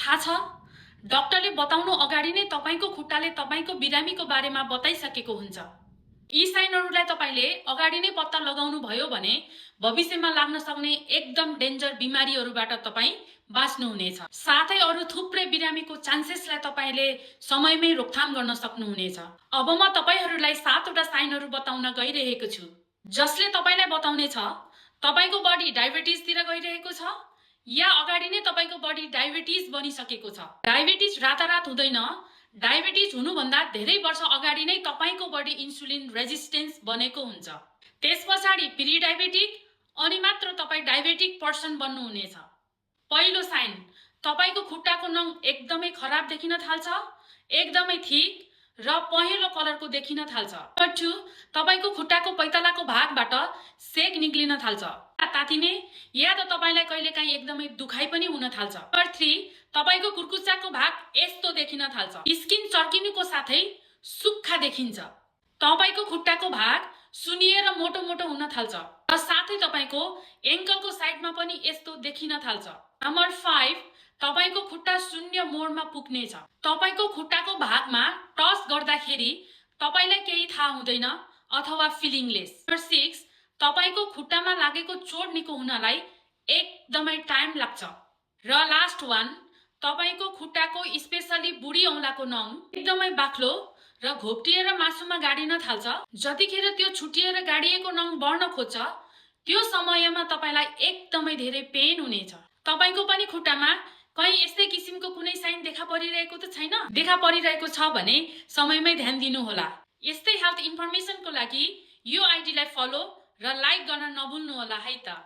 थाहा छ, डाक्टरले बताउनु अगाडि नै तपाईको खुट्टाले तपाईको बिरामीको बारेमा बताइसकेको हुन्छ। यी साइनहरूलाई तपाईले अगाडि नै पत्ता लगाउनु भयो भने भविष्यमा लाग्न सक्ने एकदम डेन्जर बिमारीहरूबाट तपाई बाँच्नुहुनेछ। साथै अरू थुप्रै बिरामीको चान्सेसलाई तपाईले समयमै रोकथाम गर्न सक्नुहुनेछ। अब म तपाईहरुलाई 7 वटा साइनहरू बताउन गइरहेको छु, जसले तपाईलाई बताउनेछ तपाईको बडी डायबिटिजतिर गइरहेको छ या अगाडि नै तपाईको बडी डायबिटिज बनिसकेको छ। डायबिटिज रातारात हुँदैन। डायबिटिज हुनुभन्दा धेरै वर्ष अगाडि नै तपाईको बडी इन्सुलिन रेजिस्टेन्स बनेको हुन्छ। त्यसपछाडि प्री डायबिटिक अनि मात्र तपाई डायबिटिक पर्सन बन्नुहुनेछ। पहिलो साइन, तपाईको खुट्टाको नङ एकदमै खराब देखिन थाल्छ, एकदमै थिक र पहेँलो कलरको देखिन थाल्छ। नम्बर 2, तपाईको खुट्टाको पैतालाको भागबाट सेक निक्लिन थाल्छ, तातिने या त तपाईलाई कहिलेकाहीँ एकदमै दुखाइ पनि हुन थाल्छ। नम्बर 3, तपाईको कुर्कुच्चाको भाग यस्तो देखिन थाल्छ, स्किन चर्किनुको साथै सुक्खा देखिन्छ। तपाईको खुट्टाको भाग सुनिएर मोटो मोटो हुन थाल्छ र साथै तपाईको एङ्कलको साइडमा पनि यस्तो देखिन थाल्छ। नम्बर 5, तपाईको खुट्टा शून्य मोडमा पुग्नेछ। तपाईको खुट्टाको भागमा टच गर्दाखेरि तपाईलाई केही थाहा हुँदैन अथवा फिलिङलेस। नम्बर 6, तपाईको खुट्टामा लागेको चोट निको हुनलाई एकदमै टाइम लाग्छ। र लास्ट 1, तपाईको खुट्टाको स्पेशली बुढी औँलाको नङ एकदमै बाक्लो र घोप्टिएर मासुमा गाडिन थाल्छ। जतिखेर त्यो छुटिएर गाडिएको नङ बढ्न खोज्छ, त्यो समयमा तपाईलाई एकदमै धेरै पेन हुनेछ। तपाईको पनि खुट्टामा कहीं यस्तै किसिमको कुनै साइन देखा परिरहेको त छैन? देखा परिरहेको छ भने समयमै ध्यान दिनु होला। यस्तै हेल्थ इन्फर्मेसनको लागि यो आइडीलाई फलो र लाइक गर्न नभुल्नु होला है त।